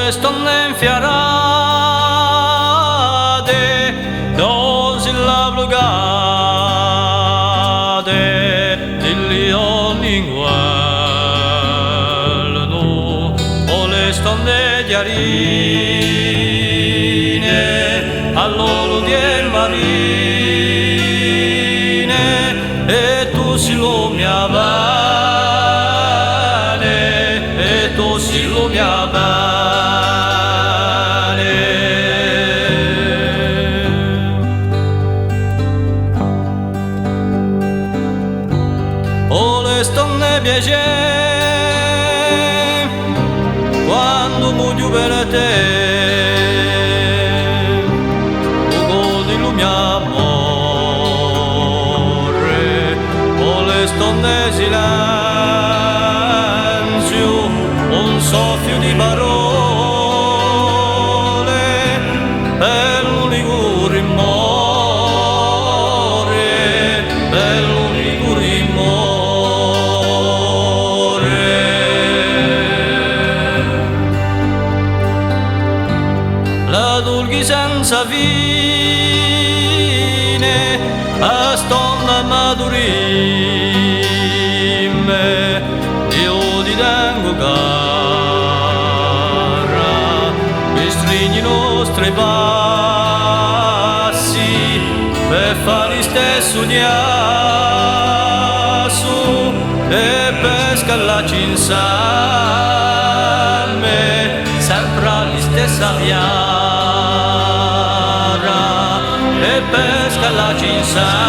le stonne infiarate, non si lablugate, dilli ogni guardo, o le stonne chiarine, all'oro di marine, e tu si lumia bene, e tu si lumia bene. O le stonne piace quando muoio per te, o godi lo mio amore. O le stonne silenzio, un soffio di parole, per l'Liguri more, per l'Liguri more. La Dulghi senza fine, a stonna madurime, io ti tengo cara, mi stringi i nostri passi, per fare stesso ghiaccio, e per scalarci insieme, sempre alla stessa via, e per scalarci insieme.